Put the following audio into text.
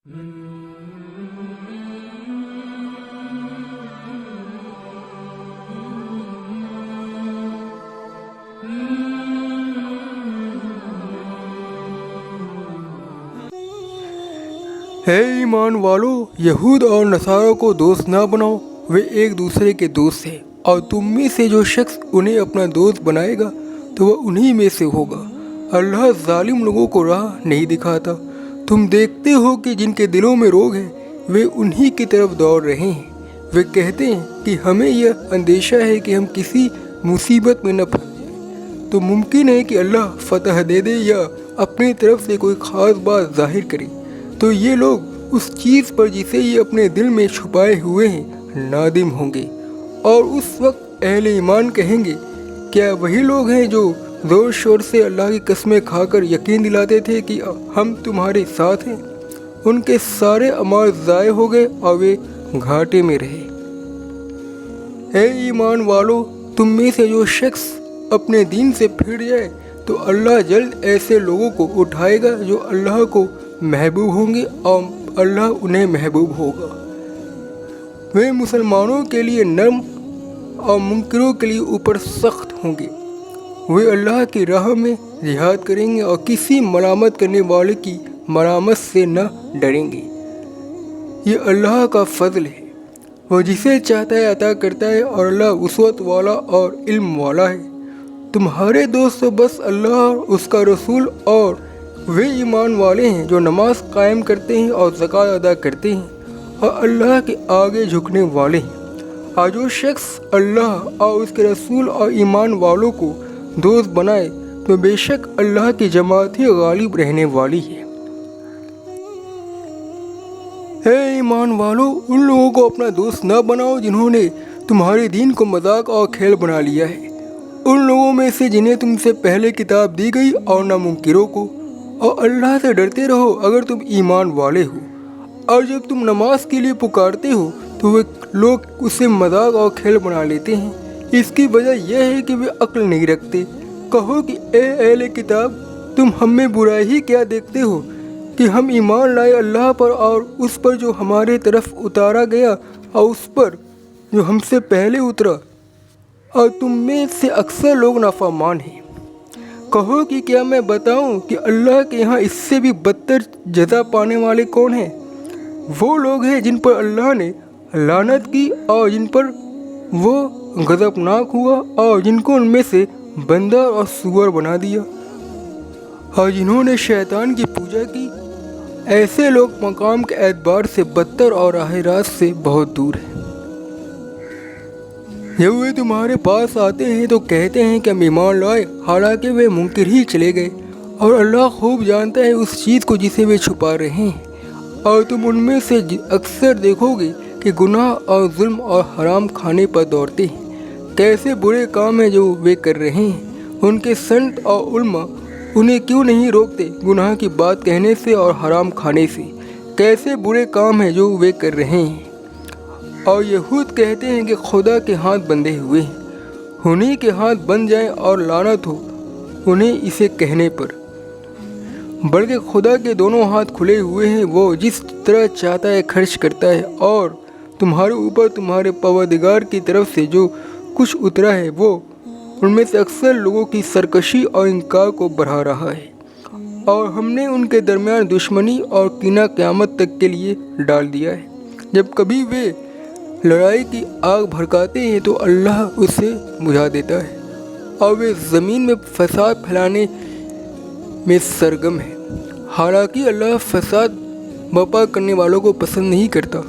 है ईमान वालों, यहूद और नसारा को दोस्त ना बनाओ, वे एक दूसरे के दोस्त हैं और तुम में से जो शख्स उन्हें अपना दोस्त बनाएगा तो वह उन्हीं में से होगा। अल्लाह जालिम लोगों को राह नहीं दिखाता। तुम देखते हो कि जिनके दिलों में रोग है वे उन्हीं की तरफ दौड़ रहे हैं। वे कहते हैं कि हमें यह अंदेशा है कि हम किसी मुसीबत में न फंस जाएं। तो मुमकिन है कि अल्लाह फतह दे दे या अपनी तरफ से कोई ख़ास बात जाहिर करे, तो ये लोग उस चीज़ पर जिसे ये अपने दिल में छुपाए हुए हैं नादिम होंगे। और उस वक्त अहले ईमान कहेंगे, क्या वही लोग हैं जो ज़ोर शोर से अल्लाह की कस्में खाकर यकीन दिलाते थे कि हम तुम्हारे साथ हैं। उनके सारे अमाल ज़ाय हो गए और वे घाटे में रहे। ऐ ईमान वालों, तुम में से जो शख्स अपने दीन से फिर जाए तो अल्लाह जल्द ऐसे लोगों को उठाएगा जो अल्लाह को महबूब होंगे और अल्लाह उन्हें महबूब होगा। वे मुसलमानों के लिए नरम और मुनकरों के लिए ऊपर सख्त होंगे। वे अल्लाह की राह में जिहाद करेंगे और किसी मलामत करने वाले की मलामत से न डरेंगे। ये अल्लाह का फजल है, वह जिसे चाहता है अता करता है और अल्लाह वसअत वाला और इल्म वाला है। तुम्हारे दोस्त तो बस अल्लाह और उसका रसूल और वे ईमान वाले हैं जो नमाज कायम करते हैं और ज़कात अदा करते हैं और अल्लाह के आगे झुकने वाले हैं। और जो शख्स अल्लाह और उसके रसूल और ईमान वालों को दोस्त बनाए तो बेशक अल्लाह की जमात ही गालिब रहने वाली है। हे ईमान वालों, उन लोगों को अपना दोस्त न बनाओ जिन्होंने तुम्हारे दीन को मजाक और खेल बना लिया है। उन लोगों में से जिन्हें तुमसे पहले किताब दी गई और नामुनकिरों को। और अल्लाह से डरते रहो अगर तुम ईमान वाले हो। और जब तुम नमाज के लिए पुकारते हो तो वे लोग उसे मजाक और खेल बना लेते हैं। इसकी वजह यह है कि वे अक्ल नहीं रखते। कहो कि ए अहले किताब, तुम हम में बुराई ही क्या देखते हो कि हम ईमान लाए अल्लाह पर और उस पर जो हमारे तरफ उतारा गया और उस पर जो हमसे पहले उतरा, और तुम में से अक्सर लोग नाफरमान हैं। कहो कि क्या मैं बताऊं कि अल्लाह के यहाँ इससे भी बदतर जज़ा पाने वाले कौन हैं? वो लोग हैं जिन पर अल्लाह ने लानत की और जिन पर वो गज़बनाक हुआ और जिनको उनमें से बंदर और सूअर बना दिया और जिन्होंने शैतान की पूजा की। ऐसे लोग मकाम के एतबार से बदतर और राह रास्त से बहुत दूर हैं। जब वे तुम्हारे पास आते हैं तो कहते हैं कि हम ईमान लाए, हालांकि वे मुनकिर ही चले गए। और अल्लाह खूब जानता है उस चीज़ को जिसे वे छुपा रहे हैं। और तुम उनमें से अक्सर देखोगे कि गुनाह और जुल्म और हराम खाने पर दौड़ते हैं। कैसे बुरे काम हैं जो वे कर रहे हैं। उनके संत और उल्मा उन्हें क्यों नहीं रोकते गुनाह की बात कहने से और हराम खाने से। कैसे बुरे काम हैं जो वे कर रहे हैं। और यहूद कहते हैं कि खुदा के हाथ बंधे हुए हैं, उन्हीं के हाथ बंध जाएं और लानत हो उन्हें इसे कहने पर। बल्कि खुदा के दोनों हाथ खुले हुए हैं, वो जिस तरह चाहता है खर्च करता है। और तुम्हारे ऊपर तुम्हारे परवरदिगार की तरफ से जो कुछ उतरा है वो उनमें से अक्सर लोगों की सरकशी और इनकार को बढ़ा रहा है। और हमने उनके दरमियान दुश्मनी और कीना क़यामत तक के लिए डाल दिया है। जब कभी वे लड़ाई की आग भड़काते हैं तो अल्लाह उसे बुझा देता है और वे ज़मीन में फसाद फैलाने में सरगम है। हालांकि अल्लाह फसाद बर्पा करने वालों को पसंद नहीं करता।